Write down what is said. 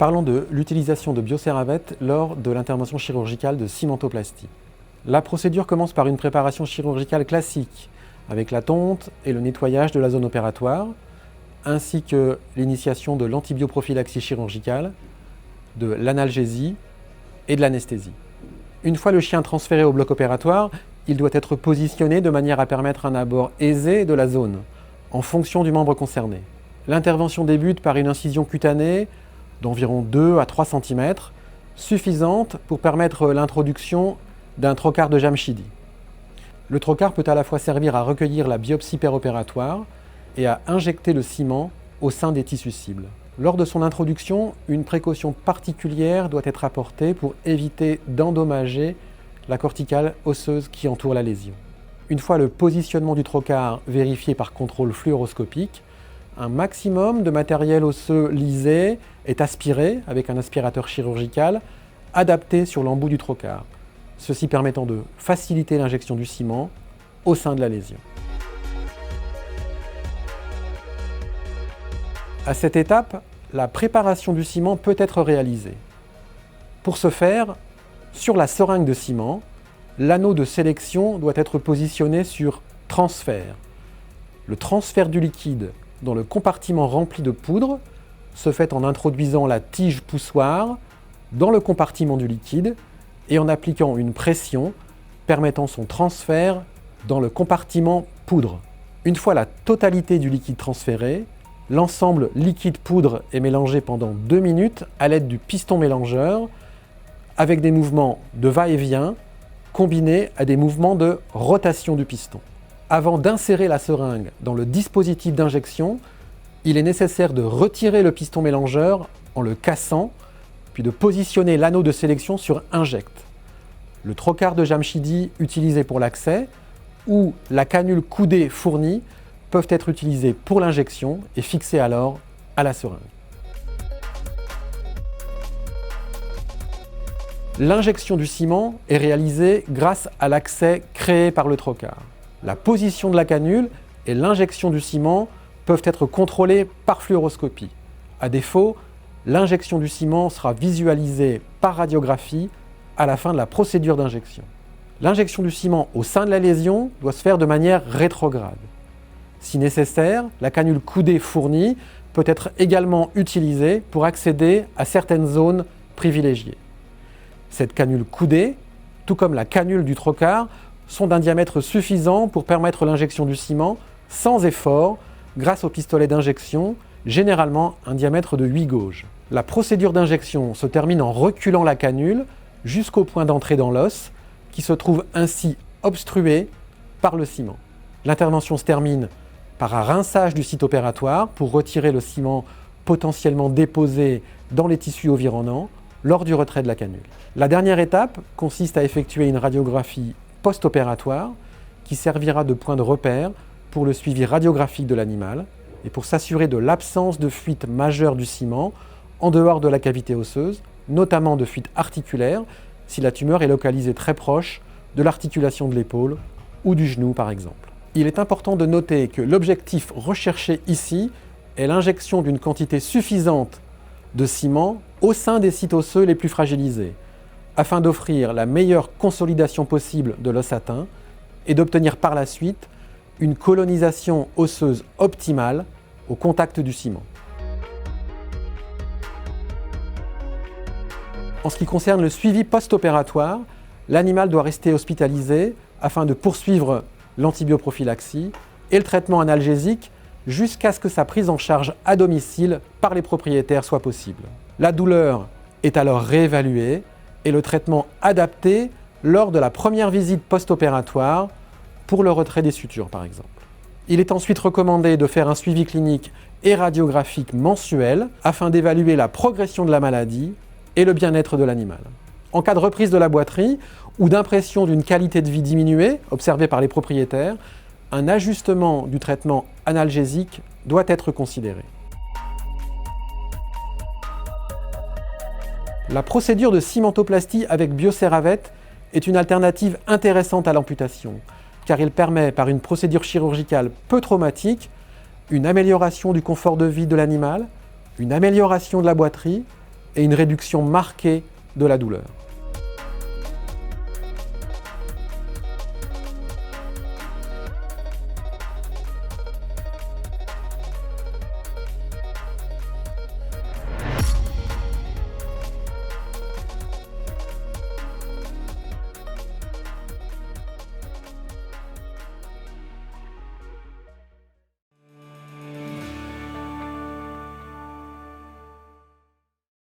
Parlons de l'utilisation de Bioceravette lors de l'intervention chirurgicale de cimentoplastie. La procédure commence par une préparation chirurgicale classique, avec la tonte et le nettoyage de la zone opératoire, ainsi que l'initiation de l'antibioprophylaxie chirurgicale, de l'analgésie et de l'anesthésie. Une fois le chien transféré au bloc opératoire, il doit être positionné de manière à permettre un abord aisé de la zone, en fonction du membre concerné. L'intervention débute par une incision cutanée d'environ 2 à 3 cm, suffisante pour permettre l'introduction d'un trocar de Jamshidi. Le trocar peut à la fois servir à recueillir la biopsie péropératoire et à injecter le ciment au sein des tissus cibles. Lors de son introduction, une précaution particulière doit être apportée pour éviter d'endommager la corticale osseuse qui entoure la lésion. Une fois le positionnement du trocar vérifié par contrôle fluoroscopique, un maximum de matériel osseux lisé est aspiré avec un aspirateur chirurgical adapté sur l'embout du trocar, ceci permettant de faciliter l'injection du ciment au sein de la lésion. À cette étape, la préparation du ciment peut être réalisée. Pour ce faire, sur la seringue de ciment, l'anneau de sélection doit être positionné sur transfert. Le transfert du liquide dans le compartiment rempli de poudre se fait en introduisant la tige poussoir dans le compartiment du liquide et en appliquant une pression permettant son transfert dans le compartiment poudre. Une fois la totalité du liquide transféré, l'ensemble liquide-poudre est mélangé pendant 2 minutes à l'aide du piston mélangeur avec des mouvements de va-et-vient combinés à des mouvements de rotation du piston. Avant d'insérer la seringue dans le dispositif d'injection, il est nécessaire de retirer le piston mélangeur en le cassant, puis de positionner l'anneau de sélection sur inject. Le trocar de Jamshidi utilisé pour l'accès ou la canule coudée fournie peuvent être utilisés pour l'injection et fixés alors à la seringue. L'injection du ciment est réalisée grâce à l'accès créé par le trocar. La position de la canule et l'injection du ciment peuvent être contrôlées par fluoroscopie. À défaut, l'injection du ciment sera visualisée par radiographie à la fin de la procédure d'injection. L'injection du ciment au sein de la lésion doit se faire de manière rétrograde. Si nécessaire, la canule coudée fournie peut être également utilisée pour accéder à certaines zones privilégiées. Cette canule coudée, tout comme la canule du trocar, sont d'un diamètre suffisant pour permettre l'injection du ciment sans effort grâce au pistolet d'injection, généralement un diamètre de 8 gauges. La procédure d'injection se termine en reculant la canule jusqu'au point d'entrée dans l'os, qui se trouve ainsi obstrué par le ciment. L'intervention se termine par un rinçage du site opératoire pour retirer le ciment potentiellement déposé dans les tissus environnants lors du retrait de la canule. La dernière étape consiste à effectuer une radiographie post-opératoire qui servira de point de repère pour le suivi radiographique de l'animal et pour s'assurer de l'absence de fuite majeure du ciment en dehors de la cavité osseuse, notamment de fuite articulaire si la tumeur est localisée très proche de l'articulation de l'épaule ou du genou par exemple. Il est important de noter que l'objectif recherché ici est l'injection d'une quantité suffisante de ciment au sein des sites osseux les plus fragilisés, afin d'offrir la meilleure consolidation possible de l'os atteint et d'obtenir par la suite une colonisation osseuse optimale au contact du ciment. En ce qui concerne le suivi post-opératoire, l'animal doit rester hospitalisé afin de poursuivre l'antibioprophylaxie et le traitement analgésique jusqu'à ce que sa prise en charge à domicile par les propriétaires soit possible. La douleur est alors réévaluée et le traitement adapté lors de la première visite post-opératoire pour le retrait des sutures par exemple. Il est ensuite recommandé de faire un suivi clinique et radiographique mensuel afin d'évaluer la progression de la maladie et le bien-être de l'animal. En cas de reprise de la boiterie ou d'impression d'une qualité de vie diminuée observée par les propriétaires, un ajustement du traitement analgésique doit être considéré. La procédure de cimentoplastie avec Bioceravette est une alternative intéressante à l'amputation, car il permet, par une procédure chirurgicale peu traumatique, une amélioration du confort de vie de l'animal, une amélioration de la boiterie, et une réduction marquée de la douleur.